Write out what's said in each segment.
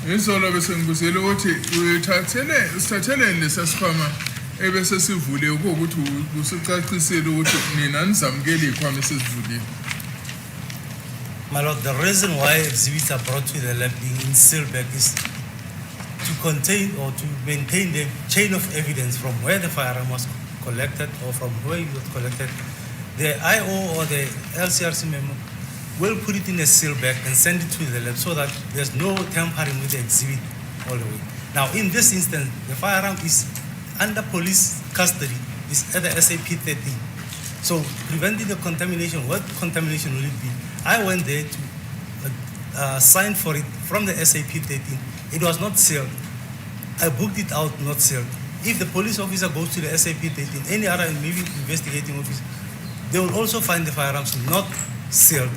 Izolo bese ngibuzela ukuthi sithathele lesasikhwama ebese sivule ukuthi usicacisele ukuthi nina nizamukele ikhwama esivulile. My Lord, the reason why exhibits are brought to the lab being in sealback is to contain or to maintain the chain of evidence from where the firearm was collected or from where it was collected. The IO or the LCRC memo will put it in a seal bag and send it to the lab so that there's no tampering with the exhibit all the way. Now, in this instance, the firearm is under police custody, is at the SAP 13. So, preventing the contamination, what contamination will it be? I went there to sign for it from the SAP 13. It was not sealed. I booked it out, not sealed. If the police officer goes to the SAP 13, any other maybe investigating office, they will also find the firearms not sealed.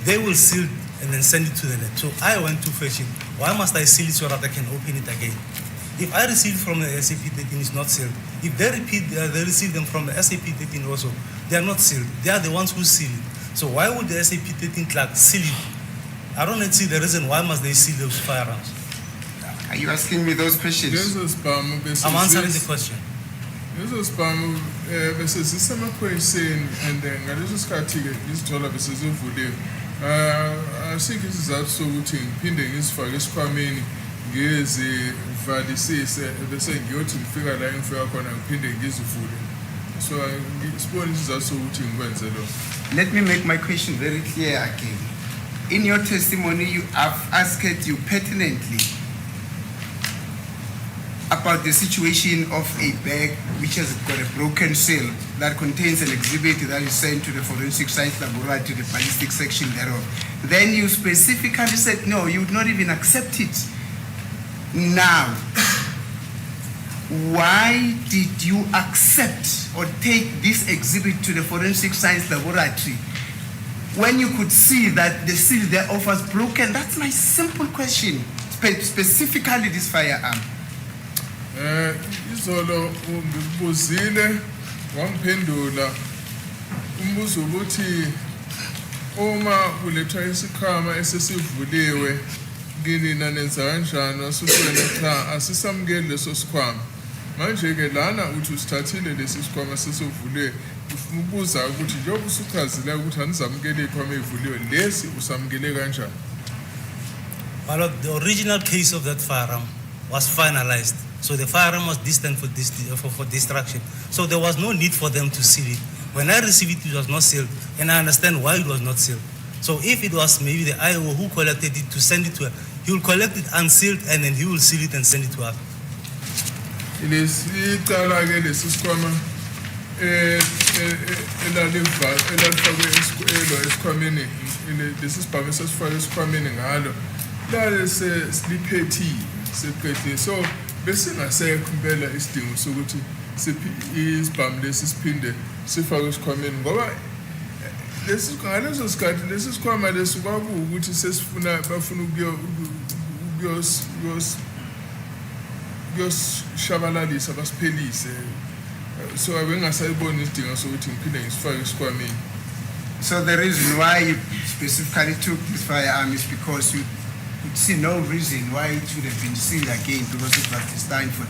They will seal it and then send it to the lab. So I went to fetch it. Why must I seal it so that I can open it again? If I receive from the SAP 13, it's not sealed. If they receive them from the SAP 13 also, they are not sealed. They are the ones who seal it. So why would the SAP 13 clerk seal it? I don't see the reason why must they seal those firearms. Are you asking me those questions? I'm answering the question. Lezo spam bese sisemaphoyiseni and ngaleso sikhathi ke izithola bese zivuliwe. Asikho isizathu sokuthi ngiphinde ngisifake esikhwameni ngezivalisise bese ngiyothi ngifika la engifika khona ngiphinde ngizivule. So ngisibona isizathu sokuthi ngikwenze lokho. Let me make my question very clear again. In your testimony, you have asked you pertinently about the situation of a bag which has got a broken seal that contains an exhibit that is sent to the forensic science laboratory, to the ballistic section thereof. Then you specifically said, no, you would not even accept it. Now, why did you accept or take this exhibit to the forensic science laboratory when you could see that the seal thereof was broken? That's my simple question, specifically this firearm. Izolo ngibuzile wangiphendula umbuzo ukuthi uma kulethwa isikhwama esesivuliwe ngilina nenza kanjani wasukwena cha asisamukele leso sikhwama manje ke lana uthi usithathile lesi sikhwama sesivuliwe ubuza ukuthi njengoba usuchazile ukuthi anizamukele ikhwama evuliwe lesi usamukele kanjani. Well, the original case of that firearm was finalized. So the firearm was destined for destruction. So there was no need for them to seal it. When I received it, it was not sealed, and I understand why it was not sealed. So if it was maybe the IO who collected it to send it to her, he will collect it unsealed and then he will seal it and send it to us. It is sikhwama esikhwameni lesi sibhamu sesifake esikhwameni ngalo la sliphethi seqedile so bese ngasekho impela isidingo sokuthi isibhamu lesi siphinde sifake esikhwameni ngoba lesi ngaleso sikhathi lesi sikhwama lesi kwakuwukuthi sesifuna bafuna ukuyoshabalalisa basiphelise so abengasayiboni isidingo sokuthi ngiphinde ngisifake esikhwameni. So the reason why you specifically took this firearm is because you could see no reason why it should have been sealed again because it was designed for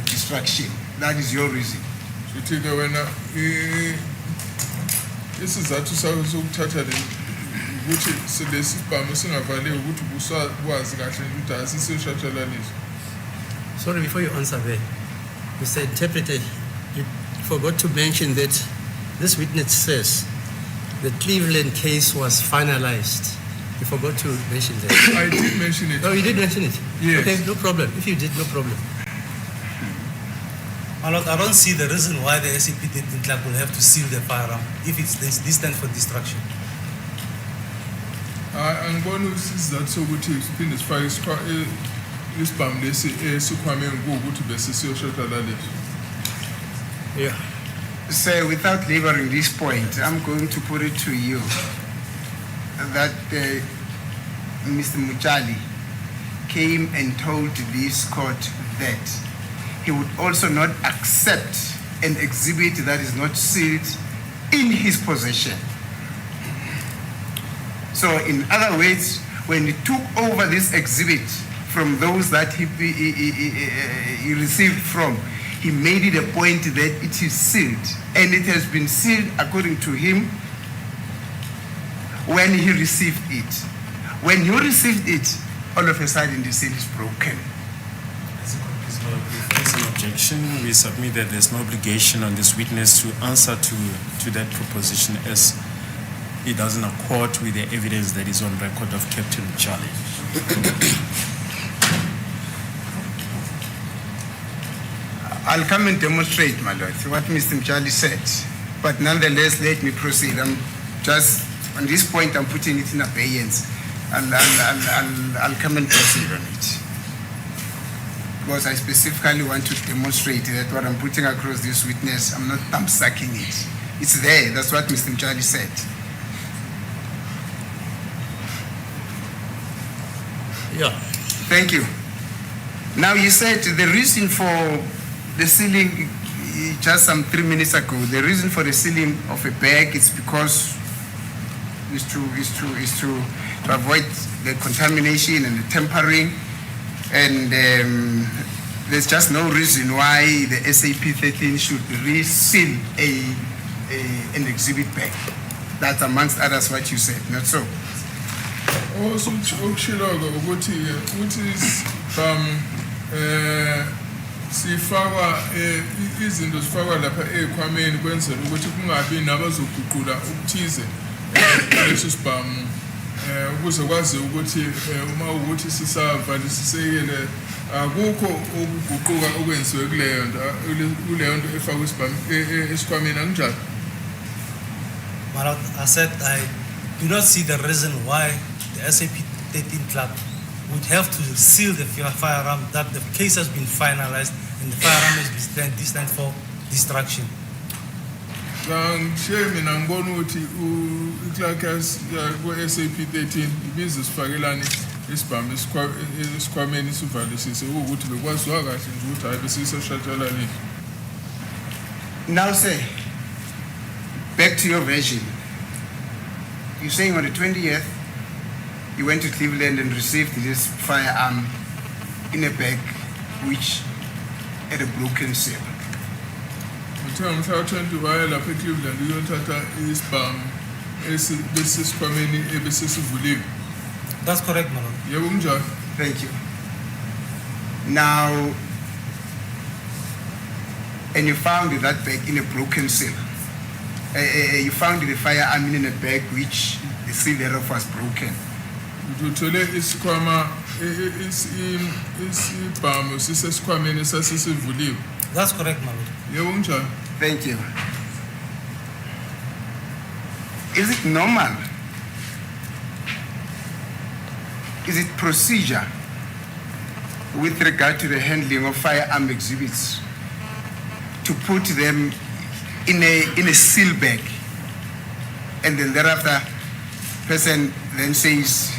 destruction. That is your reason. Uthike wena isizathu sakho sokuthatha le ukuthi silesi sibhamu singavaliwe ukuthi ukwazi kahle ukuthi asiseshatshalalisa. Sorry, before you answer there, Mr. Interpreter, you forgot to mention that this witness says the Cleveland case was finalized. You forgot to mention that. I did mention it. Oh, you did mention it? Yes. Okay, no problem. If you did, no problem. My Lord, I don't see the reason why the SAP-13 clerk will have to seal the firearm if it's destined for destruction. Angibona isizathu sokuthi siphinde sifake isibhamu lesi esikhwameni ukuthi bese siyoshatshalalisa. Yeah. So without laboring this point, I'm going to put it to you that Mr. Muchali came and told this court that he would also not accept an exhibit that is not sealed in his possession. So in other words, when he took over this exhibit, from those that he received from, he made it a point that it is sealed, and it has been sealed according to him when he received it. When you received it, all of a sudden the seal is broken. If there's an objection, we submit that there's no obligation on this witness to answer to that proposition, as it doesn't accord with the evidence that is on record of Captain Charlie. I'll come and demonstrate, my lord, what Mr. Mchali said. But nonetheless, let me proceed. I'm just, on this point, I'm putting it in abeyance. I'll come and proceed on it. Because I specifically want to demonstrate that what I'm putting across this witness, I'm not thumb-sucking it. It's there. That's what Mr. Mchali said. Yeah. Thank you. Now, you said the reason for the sealing, just some 3 minutes ago, the reason for the sealing of a bag is because is to avoid the contamination and the tampering, and there's just no reason why the SAP 13 should reseal an exhibit bag. That's amongst others what you said, not so. Also, ukushilogo ukuthi sifakwa izinto zifakwa lapha ekhwameni kwenzela ukuthi kungabi nabazoguqula ukuthize leso sibhamu ukuze kwazi ukuthi uma ukuthi sisavalisekele akukho ukuguquka okwenziwe kuleyo nto efakwa isibhamu esikhwameni akunjalo. But I said I do not see the reason why the SAP 13 club would have to seal the firearm, that the case has been finalized and the firearm is destined for destruction. Ngisho mina ngibona ukuthi uClarkus ku-SAP 13 ibiza sifakelane isibhamu esikhwameni sivalisise ukuthi bekwaziwa kahle nje ukuthi hayi besiseshatshalaleni. Now, say, back to your version. You're saying on the 20th, you went to Cleveland and received this firearm in a bag which had a broken seal. Ngithe ngomhla 20 waya lapha eCleveland uyothatha isibhamu besisikhwameni ebesisivuliwe. That's correct, my lord. Yebo kunjalo. Thank you. Now, and you found that bag in a broken seal. You found the firearm in a bag which the seal thereof was broken. Uthole isikhwama isibhamu sisesikhwameni esasisivuliwe. That's correct, my lord. Yebo kunjalo. Thank you. Is it normal? Is it procedure with regard to the handling of firearm exhibits to put them in a seal bag, and then thereafter person then says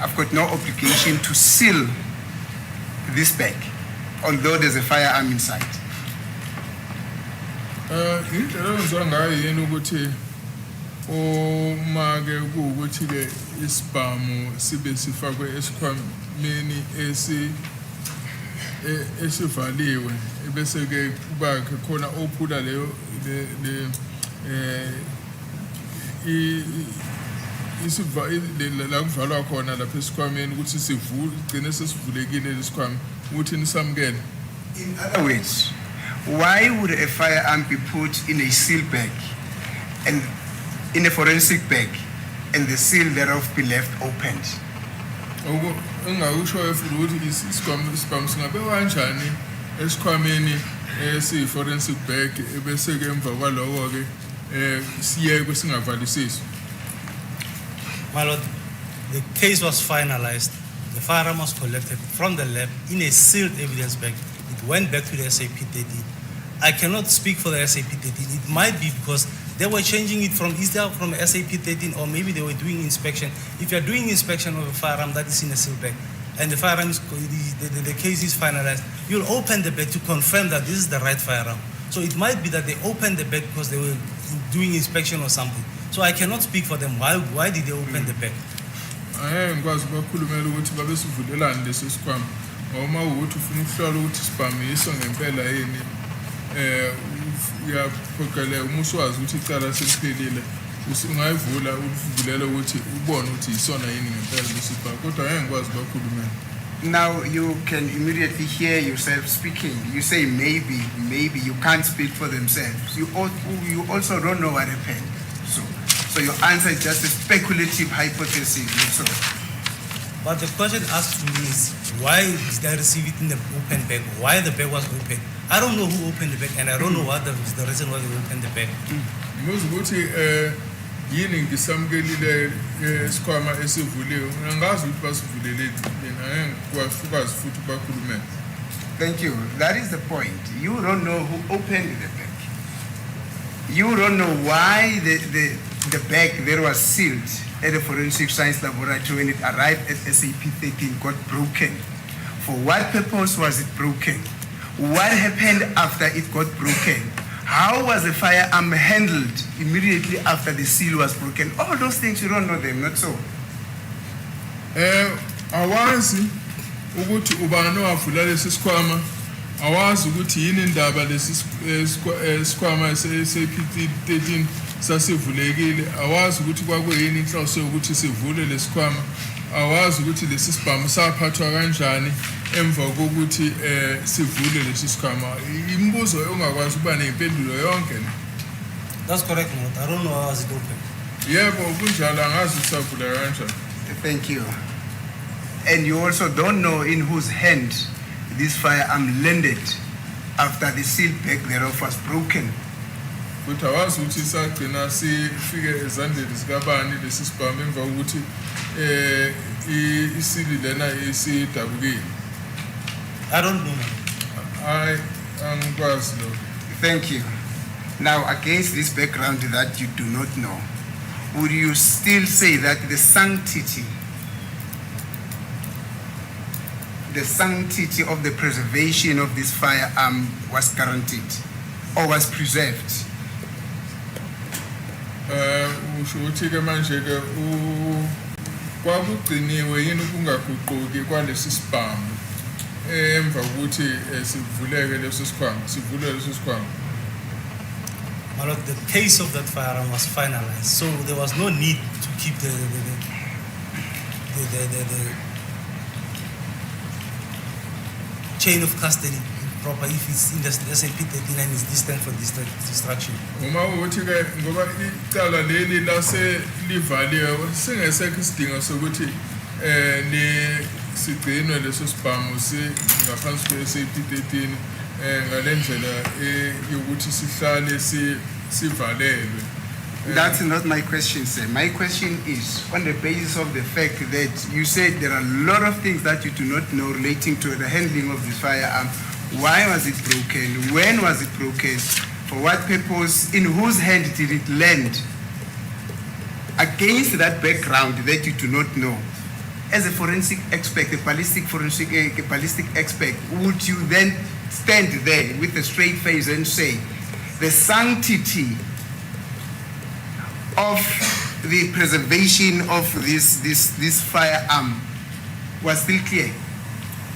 I've got no obligation to seal this bag, although there's a firearm inside? Indlela enziwa ngayo yena ukuthi uma ke kuwukuthi ke isibhamu sibe sifakwe esikhwameni esivaliwe bese ke kuba khona ophula leyo la kuvalwa khona lapha esikhwameni ukuthi sigcine sesivulekile lesikhwama ukuthi nisamukele. In other words, why would a firearm be put in a seal bag and in a forensic bag and the seal thereof be left opened? Engakusho futhi ukuthi isibhamu singabekwa kanjani esikhwameni esi-forensic bag ebese ke emva kwaloko ke siyekwe singavalisiswa. My lord, the case was finalized. The firearm was collected from the lab in a sealed evidence bag. It went back to the SAP 13. I cannot speak for the SAP 13. It might be because they were changing it from either from SAP 13 or maybe they were doing inspection. If you're doing inspection of a firearm that is in a sealed bag and the firearm is, the case is finalized, you'll open the bag to confirm that this is the right firearm. So it might be that they opened the bag because they were doing inspection or something. So I cannot speak for them. Why did they open the bag? angeke ngikwazi ukubakhulumela ukuthi babe sivulelane leso sikhwama noma ukuthi ufuna ukuhlola ukuthi sibhamiso ngempela yini uyaphoqeleka uma uswazi ukuthi icala seliphelile ungayivula ulivulela ukuthi ubone ukuthi yisona yini ngempela leso sikhwama kodwa angeke ngikwazi ukubakhulumela. Now you can immediately hear yourself speaking. You say maybe, you can't speak for themselves. You also don't know what happened. So your answer is just a speculative hypothesis. So. But the question asked to me is, why did I receive it in the open bag? Why the bag was open? I don't know who opened the bag, and I don't know what the reason why they opened the bag. Yini ngisamkelile isikhwama esivuliwe angazi ukuthi basivulele mina ngikwazi futhi bakhulumela. Thank you. That is the point. You don't know who opened the bag. You don't know why the bag there was sealed at the Forensic Science Laboratory when it arrived at SAP 13 got broken. For what purpose was it broken? What happened after it got broken? How was the firearm handled immediately after the seal was broken? All those things, you don't know them, not so. Awazi ukuthi ubani wavula lesi sikhwama, awazi ukuthi yini indaba lesi sikhwama se-SAP13 sasivulekile, awazi ukuthi kwakuyini inhloso ukuthi sivule lesi sikhwama, awazi ukuthi lesi sibhamu saphathwa kanjani emva kokuthi sivule lesi sikhwama. Imibuzo ongakwazi ukuba nempendulo yonke. That's correct, Lord. I don't know how was it open. Yebo kunjalo angazi usavula kanjani. Thank you. And you also don't know in whose hand this firearm landed after the seal bag thereof was broken. But awazi ukuthi sagcina sifike ezandleni zikabani lesi sibhamu emva kokuthi isili lena isidabukile. I don't know. Angikwazi lo. Thank you. Now, against this background that you do not know, would you still say that the sanctity of the preservation of this firearm was guaranteed or was preserved? Usho ukuthi ke manje ke kwakugciniwe yini ukungaguquki kwalesi sibhamu emva kokuthi sivuleke leso sikhwama sivule leso sikhwama. Well, the case of that firearm was finalized, so there was no need to keep the chain of custody proper if it's in the SAP 39 is distant for destruction. Uma ukuthi ke ngoba icala leli lase livaliwe singesekho isidingo sokuthi sigcinwe leso sibhamu ngaphansi kwe-SAP 13 ngalendlela yokuthi sihlale sivalelwe. That's not my question, sir. My question is on the basis of the fact that you said there are a lot of things that you do not know relating to the handling of the firearm. Why was it broken? When was it broken? For what purpose? In whose hand did it land? Against that background that you do not know, as a forensic expert, a ballistic expert, would you then stand there with a straight face and say the sanctity of the preservation of this firearm was still clear?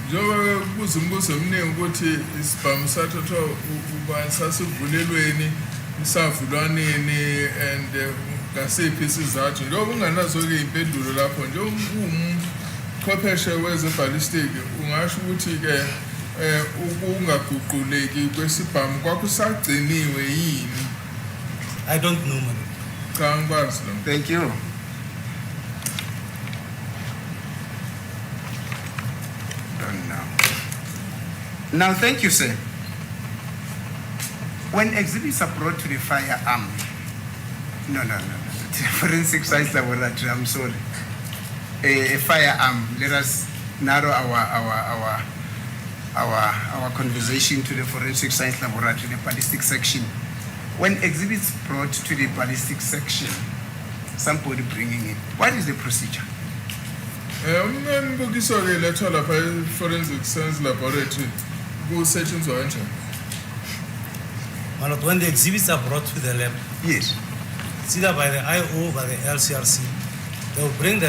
Njengoba kubuza umbuzo omningi ukuthi isibhamu sathathwa ubani sasivulelweni isavulwaneni and ngasiphi isizathu. Njengoba unganazo-ke iy'mpendulo lapho nje uwumchwepheshe weze-ballistic ungasho ukuthi-ke ukungaguquleki kwesibhamu kwakusagciniwe yini? I don't know, man. Cha angikwazi lo. Thank you. Don't know. Now, thank you, sir. When exhibits are brought to the firearm, no. The Forensic Science Laboratory, I'm sorry. A firearm, let us narrow our conversation to the Forensic Science Laboratory, the ballistic section. When exhibits brought to the ballistic section, somebody bringing it, what is the procedure? Umbukiso-ke lethwa lapha e-Forensic Science Laboratory kusetshenzwa kanjani? Well, when the exhibits are brought to the lab, Yes. it's either by the IO or by the LCRC. they'll bring the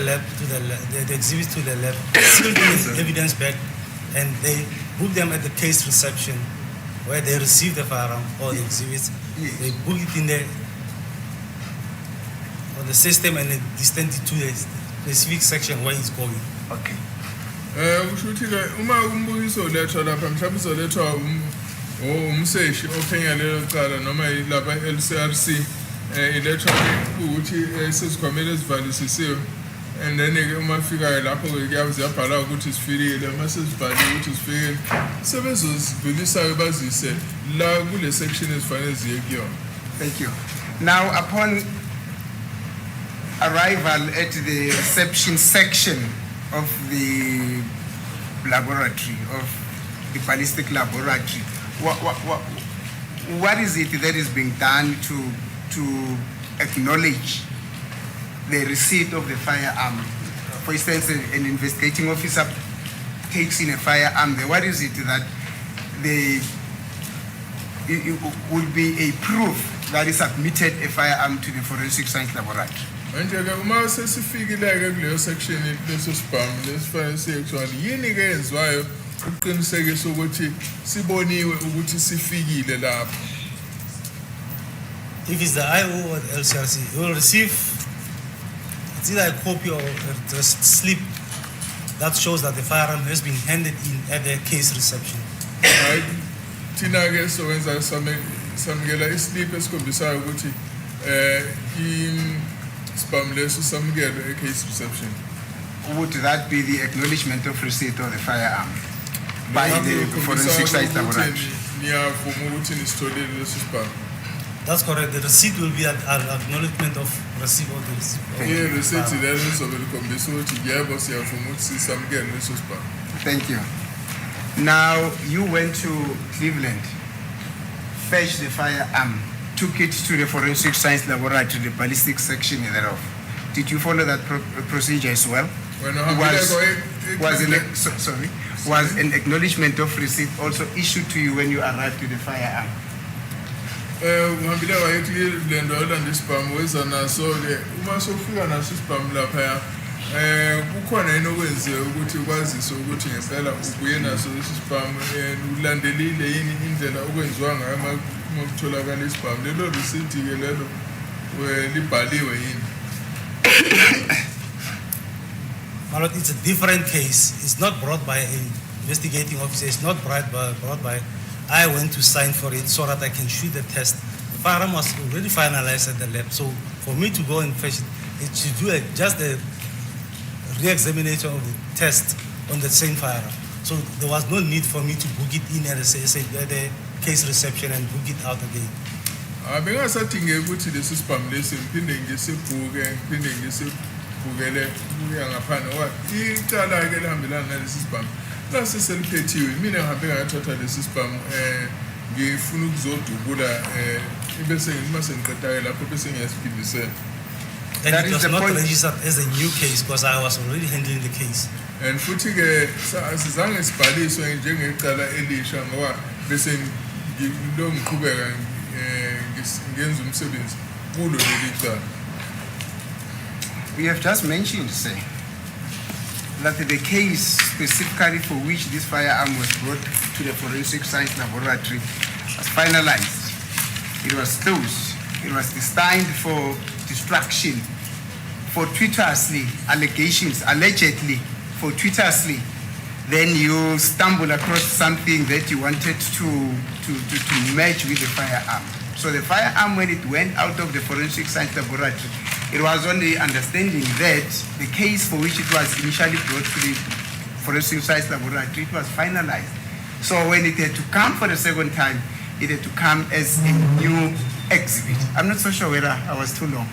exhibit to the lab, seal the evidence back, and they book them at the case reception where they receive the firearm or the exhibits. Yes. They book it in the system and they send it to the specific section where it's going. Okay. Usho ukuthi ke uma umbukiso lethwa lapha mhlawumbe uzolethwa umseshi ophenya lelo cala noma lapha LCRC ilethwa ukuthi sezikhwamele ezivalisisiwe and then ke uma fikayo lapho ke kuyabhala ukuthi sifikile uma sesibhaliwe ukuthi sifikile sebezozivilisayo bazise la kule section ezifanele ziye kuyona. Thank you. Now, upon arrival at the reception section of the laboratory, of the ballistic laboratory, what is it that is being done to acknowledge the receipt of the firearm? For instance, an investigating officer takes in a firearm there. What is it that it would be a proof that is submitted a firearm to the forensic science laboratory? Manje ke uma sesifikile ke kuleyo section leso sibhamu lesifanele siyekuthwala yini ke yenziwayo ukuqinisekisa ukuthi siboniwe ukuthi sifikile lapho? If it's the IO or the LCRC, you will receive it's either a copy or a slip that shows that the firearm has been handed in at the case reception. Hayi thina ke sowenza samukela islip esikhombisayo ukuthi spam leso samukelwe e case reception. Would that be the acknowledgement of receipt of the firearm by the forensic science laboratory? Niyavuma ukuthi nisitholile leso spam. That's correct. The receipt will be an acknowledgement of receipt of the receipt. Yeah, receipt lelo lizobe likhombisa ukuthi yebo siyavuma ukuthi samukele leso spam. Thank you. Now, you went to Cleveland, fetched the firearm, took it to the forensic science laboratory, the ballistic section thereof. Did you follow that procedure as well? Was an acknowledgement of receipt also issued to you when you arrived to the firearm? Ngihambile waye Cleveland wayolanda isibhamu weza naso ke uma sofika naso isibhamu lapha kukhona yini okwenziwe ukuthi ukwazise ukuthi ngempela ubuye naso isibhamu ulandelile yini indlela okwenziwa ngayo uma kutholakala isibhamu lelo receipt ke lelo libhaliwe yini? Malot, it's a different case. It's not brought by an investigating officer. It's not brought by I went to sign for it so that I can shoot the test. The firearm was already finalized at the lab. So for me to go and fetch it, it should do just a re-examination of the test on the same firearm. So there was no need for me to book it in at the case reception and book it out again. Bengasadingeka ukuthi lesi sibhamu lesi ngiphinde ngisibhukele kuya ngaphandle ngoba icala ke lihambelana nalesi sibhamu lase seliphethiwe mina ngihambe ngathatha lesi sibhamu ngifuna ukuzodubula bese ngima sengiqeda lapho bese ngiyasiphindisela. And it was not registered as a new case because I was already handling the case. And futhi ke asizange sibhaliswe njengecala elisha ngoba bese ngiqhubeka ngenza umsebenzi kulo leli cala. We have just mentioned, say, that the case specifically for which this firearm was brought to the forensic science laboratory was finalized. It was closed. It was destined for destruction, fortuitously, allegations, allegedly, fortuitously. Then you stumble across something that you wanted to match with the firearm. So the firearm, when it went out of the forensic science laboratory, it was only understanding that the case for which it was initially brought to the forensic science laboratory, it was finalized. So when it had to come for the second time, it had to come as a new exhibit. I'm not so sure whether I was too long.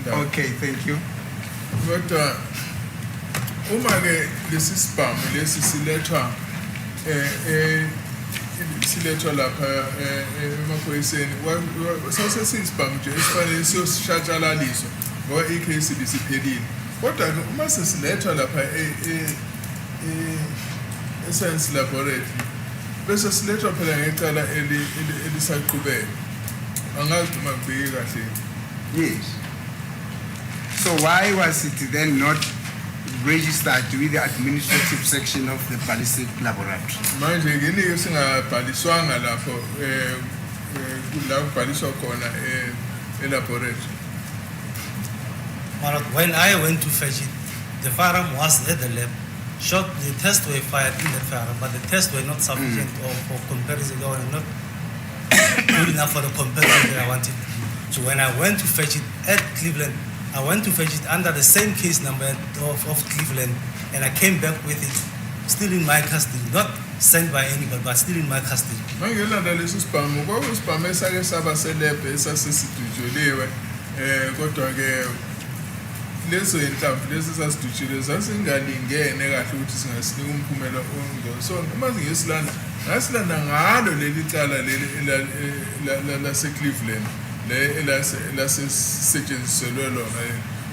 Okay, thank you. But uma ke lesi sibhamu lesi silethwa lapha emaphoyiseni sasesiyisibhamu nje esifanele siyositshatshalaliswa ngoba icase ibisiphelile kodwa uma sesilethwa lapha e-science laboratory bese silethwa phela ngecala elisaqhubeka angazi uma ngibike kahle. Yes. So why was it then not registered with the administrative section of the ballistic laboratory? Manje ngini singabhaliswanga lapho la kubhaliswa khona elaboratory. But when I went to fetch it, the firearm was at the lab. The tests were fired in the firearm, but the tests were not sufficient or for comparison, or not good enough for the comparison that I wanted. So when I went to fetch it at Cleveland, I went to fetch it under the same case number of Cleveland, and I came back with it still in my custody, not sent by anybody, but still in my custody. Manje landa lesi spam kwakuyisipam esake saba selebhe esasesidujuliwe kodwa ke leso inhlamvu lesi sasidujile sasingalingene kahle ukuthi singasinika umphumela ongo. So uma singesilanda ngasilanda ngalo leli cala leli lase Cleveland le elasetshenziswe lona.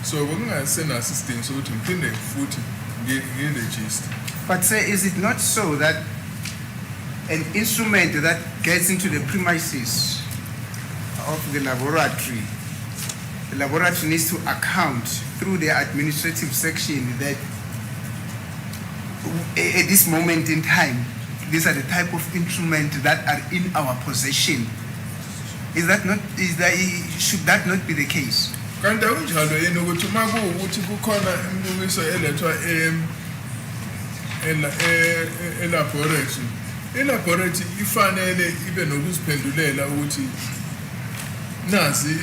So kungasenaso isidingo sokuthi ngiphinde futhi ngiregister. But sir, is it not so that an instrument that gets into the premises of the laboratory needs to account through the administrative section that at this moment in time, these are the type of instruments that are in our possession? Should that not be the case? Kanti akunjalo yini ukuthi uma kuwukuthi kukhona imibukiso elethwa elaboratory ifanele ibe nokuziphendulela ukuthi nazi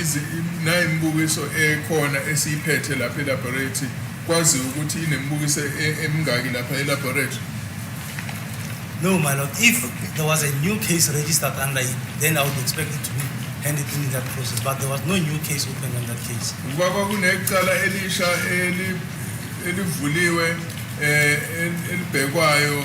nayi imibukiso ekhona esiyiphethe lapha elaboratory kwazi ukuthi inemibukiso emingaki lapha elaboratory. No, my lord. If there was a new case registered under it, then I would expect it to be handed in that process. But there was no new case opened on that case. Ngoba kunecala elisha elivuliwe elibhekwayo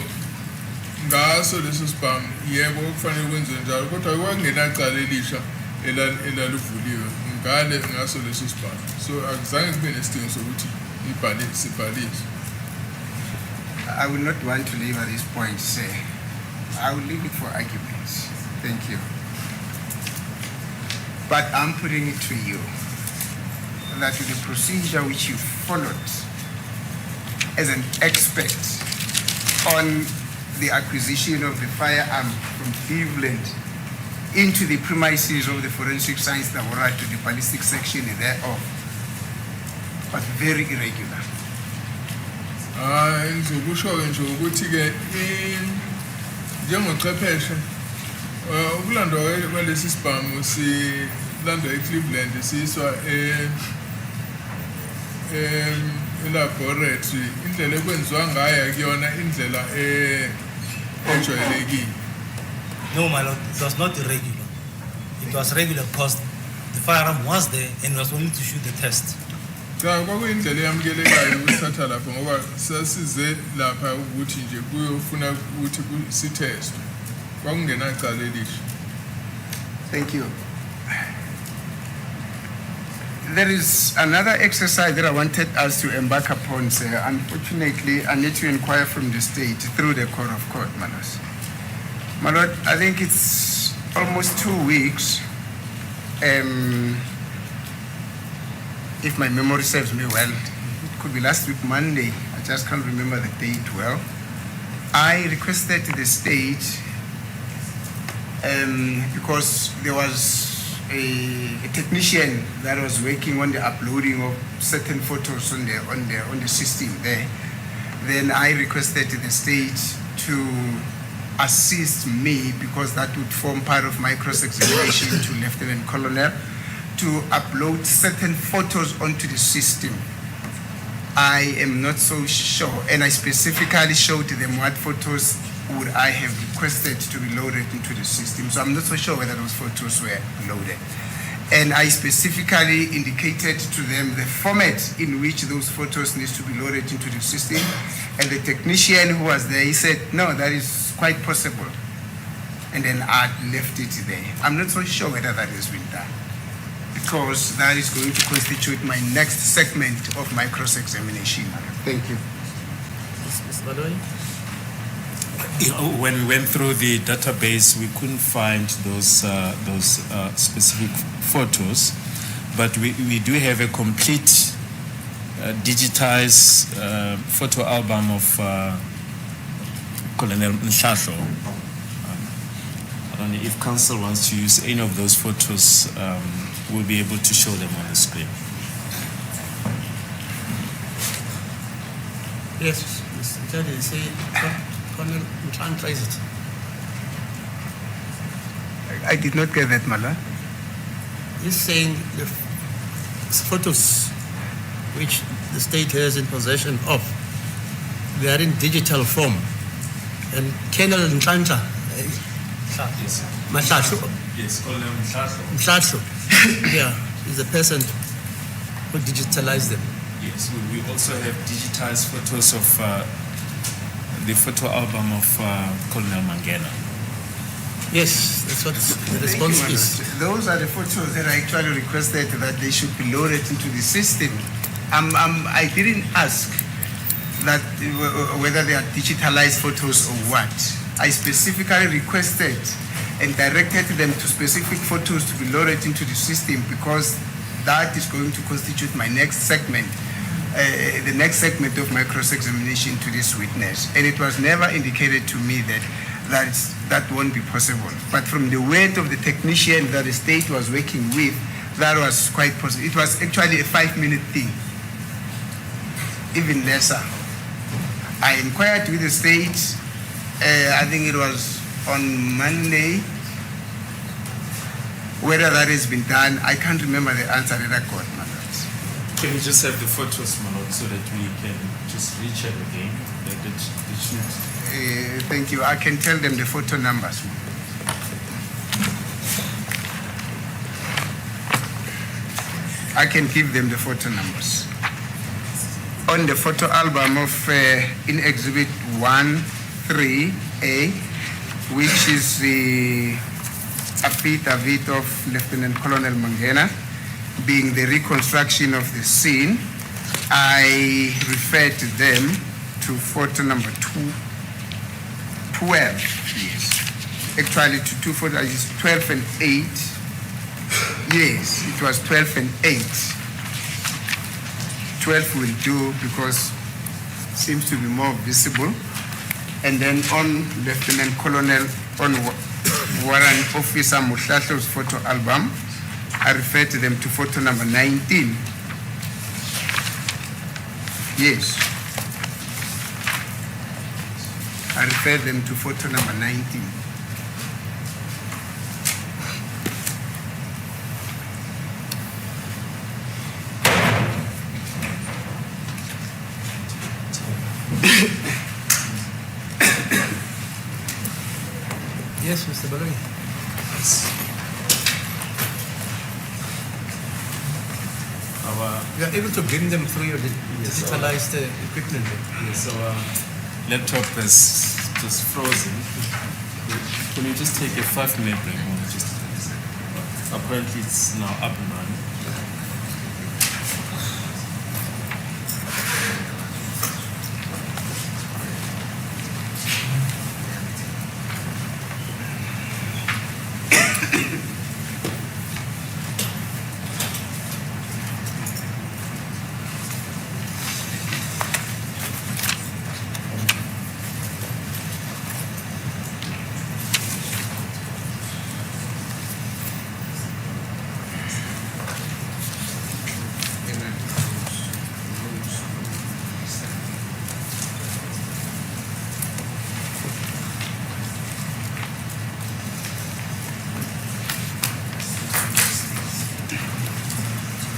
ngaso leso spam, yebo kufanele kwenziwe njalo, kodwa kwakungenacala elisha elalivuliwe ngale ngaso leso spam. So akuzange kube nesidingo sokuthi sibhaliswe. I would not want to leave at this point, sir. I will leave it for arguments. Thank you. But I'm putting it to you that the procedure which you followed as an expert on the acquisition of the firearm from Cleveland into the premises of the Forensic Science Laboratory, the ballistic section thereof, was very irregular. Ngizokusho nje ukuthi ke njengochwepheshe ukulandwa kwalesi sibhamu silandwa eCleveland siswa elaboratory, indlela ekwenziwa ngayo kuyona indlela ejwayelekile. No, my lord, it was not irregular. It was regular because the firearm was there and was only to shoot the test. Cha kwakuyindlela eyamkelekayo ukuthatha lapho ngoba sasize lapha ukuthi nje kuyofuna ukuthi sitest. Kwakungenacala elisha. Thank you. There is another exercise that I wanted us to embark upon, sir. Unfortunately, I need to inquire from the state through the court of court, Manos. My lord, I think it's almost 2 weeks. If my memory serves me well, it could be last week, Monday. I just can't remember the date well. I requested the state because there was a technician that was working on the uploading of certain photos on the system there. Then I requested the state to assist me, because that would form part of my cross-examination to Lieutenant Colonel, to upload certain photos onto the system. I am not so sure, and I specifically showed them what photos would I have requested to be loaded into the system. So I'm not so sure whether those photos were loaded. And I specifically indicated to them the format in which those photos need to be loaded into the system. And the technician who was there, he said, no, that is quite possible. And then I left it there. I'm not so sure whether that has been done, because that is going to constitute my next segment of my cross-examination. Thank you. Mr. Baloyi? When we went through the database, we couldn't find those specific photos, but we do have a complete digitized photo album of Colonel Nshasho. I don't know if council wants to use any of those photos. We'll be able to show them on the screen. Yes, Mr. Judge, you say Colonel Mtlan tries it. I did not get that, Mala. He's saying the photos which the state has in possession of, they are in digital form. And Colonel Ntlantla, Yes. Mahlashu, Yes, Colonel Nshasho. Mhlashu, yeah, is the person who digitalized them. Yes, we also have digitized photos of the photo album of Colonel Mangena. Yes, that's what the Thank response you, is. Manoj. Those are the photos that I actually requested that they should be loaded into the system. I didn't ask that whether they are digitalized photos or what. I specifically requested and directed them to specific photos to be loaded into the system because that is going to constitute my next segment, the next segment of my cross-examination to this witness. And it was never indicated to me that that won't be possible. But from the word of the technician that the state was working with, that was quite possible. It was actually a 5-minute thing, even lesser. I inquired with the state, I think it was on Monday, whether that has been done. I can't remember the answer that I got, Madam. Can we just have the photos, Manoj, so that we can just recheck again? Like it should. Thank you. I can tell them the photo numbers. I can give them the photo numbers. On the photo album of in Exhibit 1-3A, which is the affidavit of Lieutenant Colonel Mangena, being the reconstruction of the scene, I refer to them to photo number 12, yes. Actually, to two photos, 12 and 8. Yes, it was 12 and 8. 12 will do because it seems to be more visible. And then on Lieutenant Colonel, on Warrant Officer Muhlasho's photo album, I refer to them to photo number 19. Yes. I refer them to photo number 19. Yes, Mr. Baloyi. You are able to bring them through your digitalized equipment. Yes, our laptop is just frozen. Can you just take a 5-minute break? Apparently it's now up and running.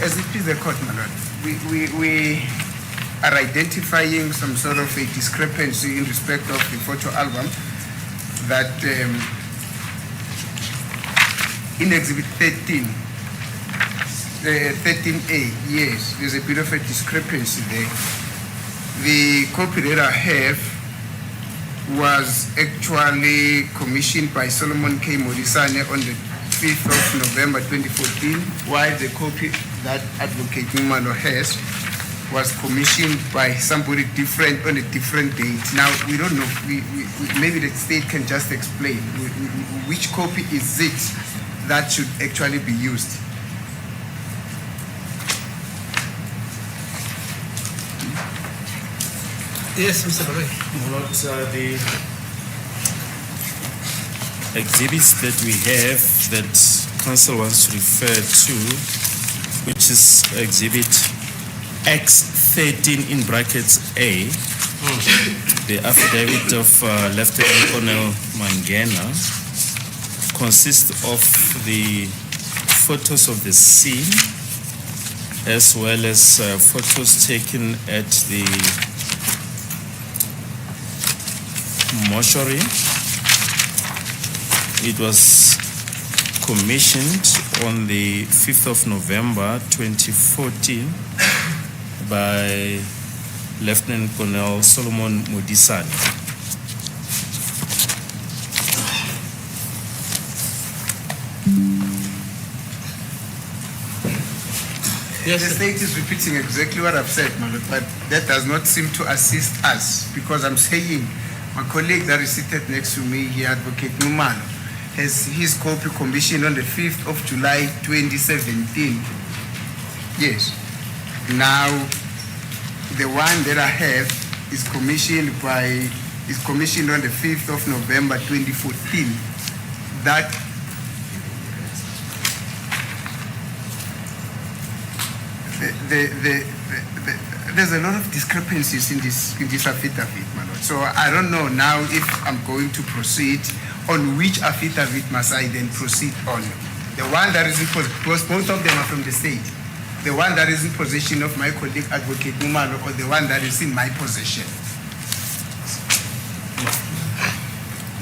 As it is the court, my lord, we are identifying some sort of a discrepancy in respect of the photo album that in Exhibit 13, 13A, yes, there's a bit of a discrepancy there. The copy that I have was actually commissioned by Solomon K. Morisane on the 5th of November 2014, while the copy that Advocate Numalo has was commissioned by somebody different on a different date. Now, we don't know. Maybe the state can just explain which copy is it that should actually be used. Yes, Mr. Baroi. The exhibits that we have that council wants to refer to, which is exhibit X13 in brackets A, the affidavit of Lieutenant Colonel Mangena, consists of the photos of the scene as well as photos taken at the mortuary. It was commissioned on the 5th of November 2014 by Lieutenant Colonel Solomon Modisane. Yes, the state is repeating exactly what I've said, my lord, but that does not seem to assist us because I'm saying my colleague that is seated next to me here, Advocate Numano, has his copy commissioned on the 5th of July 2017. Yes. Now, the one that I have is commissioned on the 5th of November 2014. That there's a lot of discrepancies in this affidavit, my lord. So I don't know now if I'm going to proceed on which affidavit must I then proceed on. The one that is in because both of them are from the state. The one that is in possession of my colleague Advocate Numano or the one that is in my possession.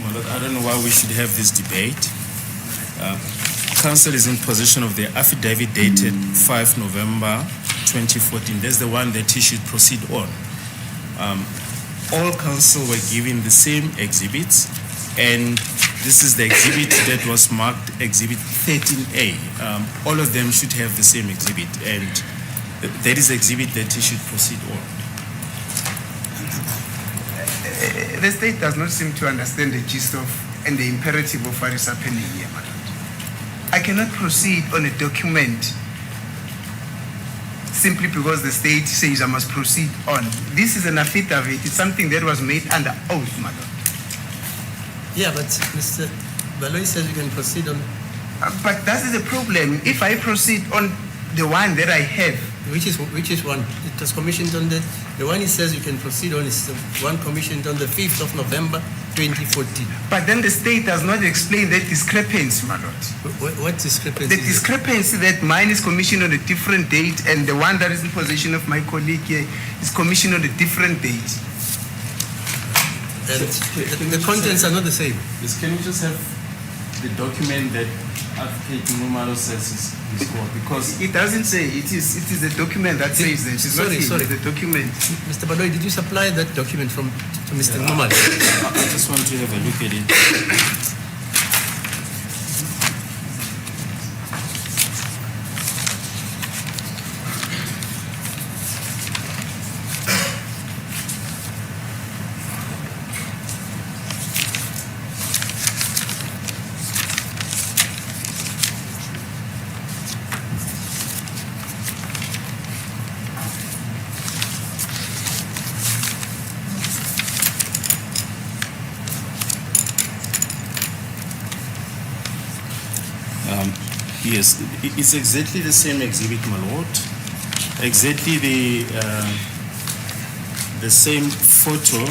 My lord, I don't know why we should have this debate. Council is in possession of the affidavit dated 5 November 2014. That's the one that he should proceed on. All council were given the same exhibits, and this is the exhibit that was marked Exhibit 13A. All of them should have the same exhibit, and that is the exhibit that he should proceed on. The state does not seem to understand the gist of and the imperative of what is happening here, madam. I cannot proceed on a document simply because the state says I must proceed on. This is an affidavit. It's something that was made under oath, madam. Yeah, but Mr. Baroi says you can proceed on. But that is the problem. If I proceed on the one that I have, Which is one? It was commissioned on the one he says you can proceed on is the one commissioned on the 5th of November 2014. but then the state does not explain that discrepancy, my lord. What discrepancy? The is it? discrepancy that mine is commissioned on a different date and the one that is in possession of my colleague here is commissioned on a different date. And the contents are not the same. Yes, can we just have the document that Advocate Numano says is called? Because It doesn't say. It is the document that says that. It's Sorry, not sorry. the document. Mr. Baroi, did you supply that document to Mr. Nomad? I just want to have a look at it. Yes, it's exactly the same exhibit, my lord. Exactly the same photo.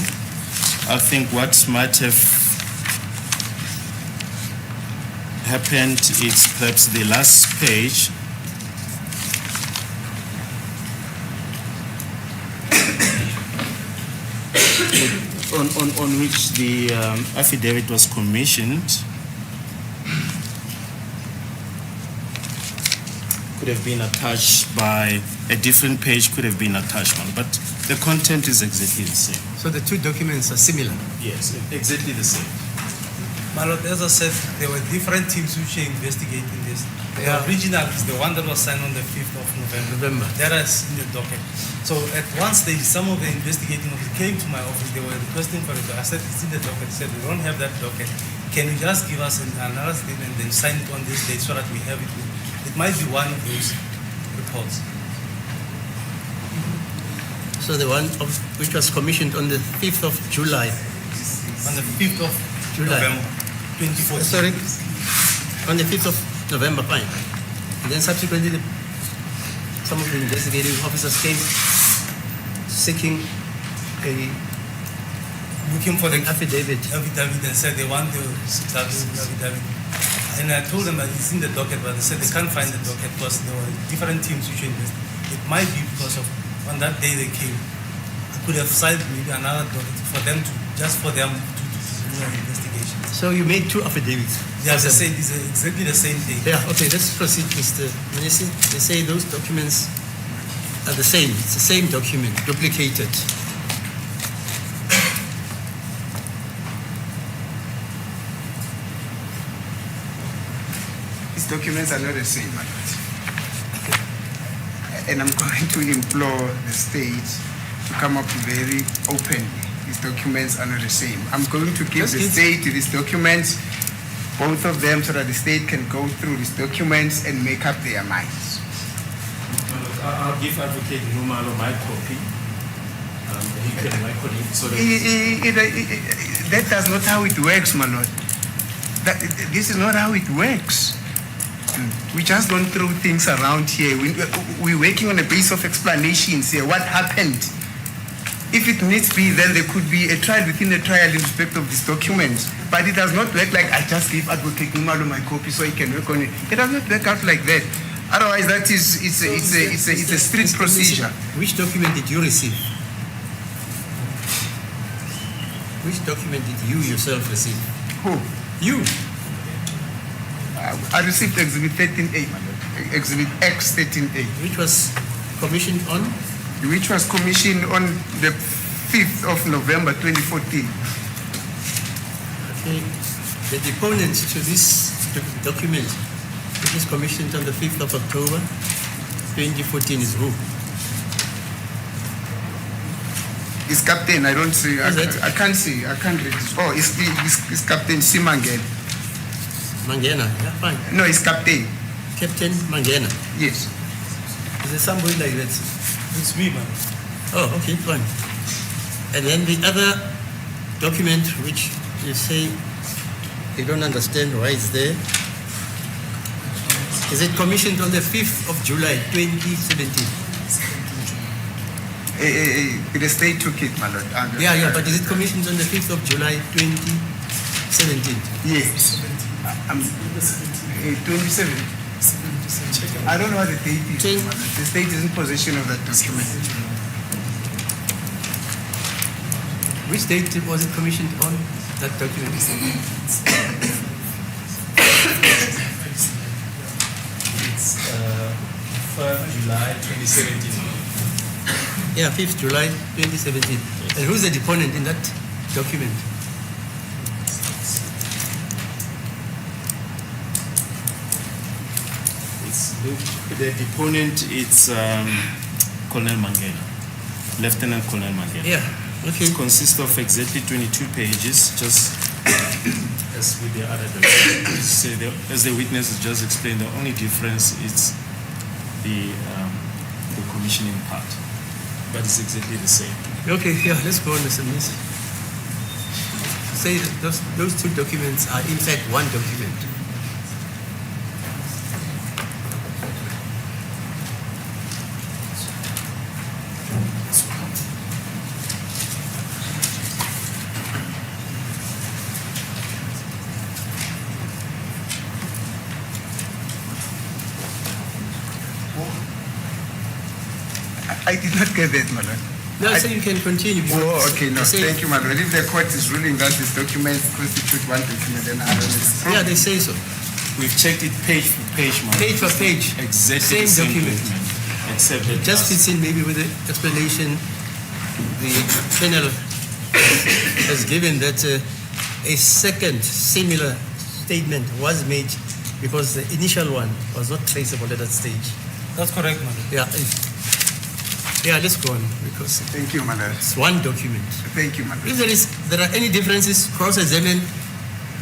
I think what might have happened is perhaps the last page. On which the affidavit was commissioned. Could have been attached by a different page, could have been attached one, but the content is exactly the same. So the two documents are similar. Yes, exactly the same. My lord, as I said, there were different teams which were investigating this. The original is the one that was signed on the 5th of November. That is in the docket. So at one stage, some of the investigating officers came to my office. They were requesting for it. I said, it's in the docket. They said, we don't have that docket. Can you just give us another statement and then sign it on this date so that we have it? It might be one of those reports. So the one which was commissioned on the 5th of July. On the 5th of July. November 2014. Sorry, on the 5th of November, fine. And then subsequently, some of the investigating officers came seeking Looking for the affidavit. affidavit and said they want the affidavit. And I told them that it's in the docket, but they said they can't find the docket because there were different teams which invested. It might be because of on that day they came. I could have signed maybe another docket for them to do an investigation. So you made two affidavits. Yeah, they say it's exactly the same thing. Yeah, okay, let's proceed, Mr. Manisi. They say those documents are the same. It's the same document, duplicated. These documents are not the same, my lord. And I'm going to implore the state to come up very openly. These documents are not the same. I'm going to give the state these documents, both of them, so that the state can go through these documents and make up their minds. I'll give Advocate Numalo my copy. He can my colleague. So that That does not how it works, my lord. This is not how it works. We just don't throw things around here. We're working on a base of explanations here. What happened? If it needs be, then there could be a trial within a trial in respect of these documents. But it does not work like I just give Advocate Numalo my copy so he can work on it. It does not work out like that. Otherwise, it's a strict procedure. Which document did you receive? Which document did you yourself receive? Who? You. I received Exhibit 13A, my lord. Exhibit X 13A, Which was commissioned on? which was commissioned on the 5th of November 2014. Okay. The deponent to this document, which is commissioned on the 5th of October 2014, is who? It's Captain, I don't see, Is it? I can't see, I can't read this. Oh, it's Captain Simangel. Mangena, yeah, fine. No, it's Captain. Captain Mangena. Yes. Is there somebody like that? It's me, man. Oh, okay, fine. And then the other document which you say you don't understand why it's there. Is it commissioned on the 5th of July 2017? The state took it, my lord. Yeah, but is it commissioned on the 5th of July 2017? Yes. 27. I don't know what the date is. my lord. The state is in possession of that document. Which date was it commissioned on, that document? it's 5th July 2017. Yeah, 5th July 2017. And who's the deponent in that document? The deponent, it's Colonel Mangena, Lieutenant Colonel Mangena. Yeah, okay. It consists of exactly 22 pages, just as with the other documents. So as the witness has just explained, the only difference is the commissioning part, but it's exactly the same. Okay, yeah, let's go on, Mr. Minister. Say that those two documents are in fact one document. I did not get that, my lord. No, so you can continue. Oh, okay, no, They say- thank you, my lord. If the court is ruling that this document constitutes one document, then I don't know. Yeah, they say so. We've checked it page for page, man. Page for page. Exactly the Same same document. document. Except that It just fits in maybe with the explanation the panel has given that a second similar statement was made because the initial one was not traceable at that stage. That's correct, man. Yeah, let's go on because Thank you, my lord. it's one document. Thank you, my lord. If there are any differences, cross-examine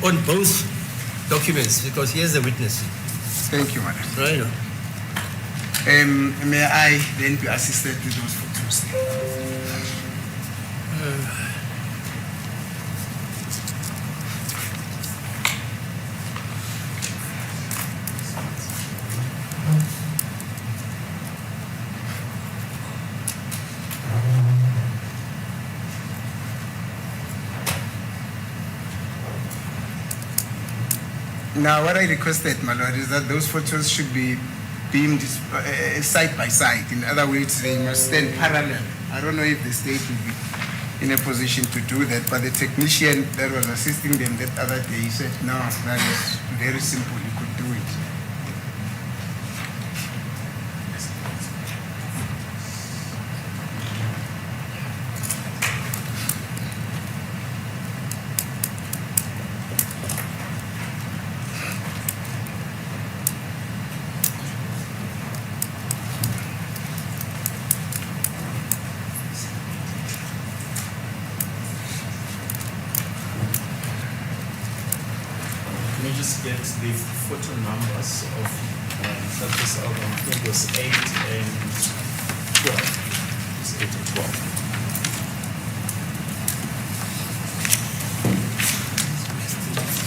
on both documents because here's the witness, Thank you, my lord. right? May I then be assisted with those photos? Now, what I requested, my lord, is that those photos should be beamed side by side. In other words, they must stand parallel. I don't know if the state will be in a position to do that, but the technician that was assisting them that other day said, no, that is very simple, you could do it. Can you just get the photo numbers of this album? I think it was 8 and 12. It's 8 and 12. It's 8 and 12.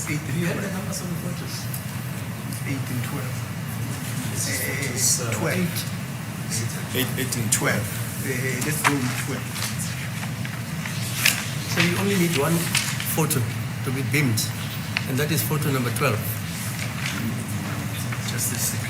Do you have the numbers on the photos? 8 and 12. 12. 8 and 12. Let's go with 12. So you only need one photo to be beamed, and that is photo number 12. Just a second.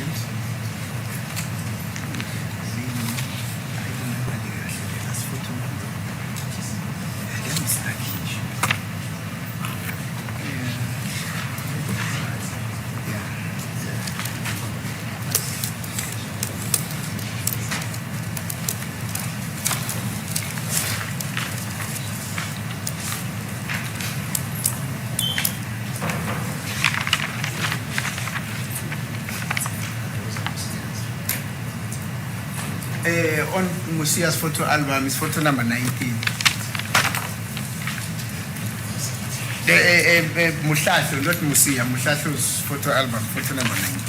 On Musia's photo album is photo number 19. Mushasho, not Musia. Mushasho's photo album, photo number 19.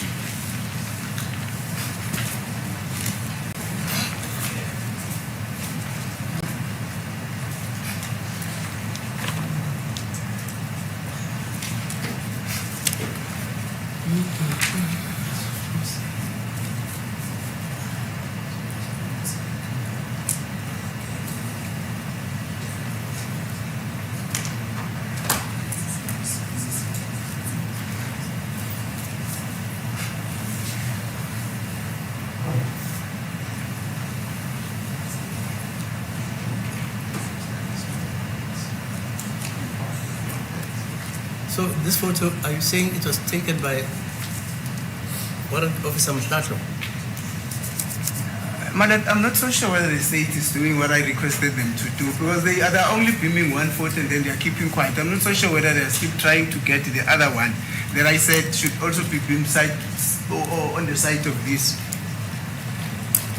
So this photo, are you saying it was taken by Warrant Officer Mhlato? Madam, I'm not so sure whether the state is doing what I requested them to do, because they're only beaming one photo and then they're keeping quiet. I'm not so sure whether they're still trying to get the other one that I said should also be beamed side or on the side of this.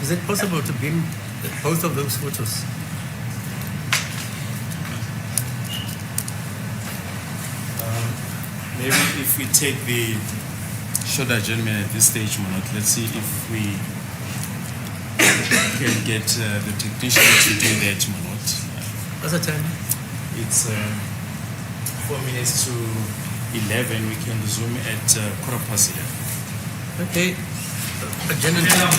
Is it possible to beam both of those photos? Maybe if we take the short adjournment at this stage, Manot, let's see if we can get the technician to do that, Manot. What's the time? It's 4 minutes to 11. We can resume at 11:15. Okay. Agenda time,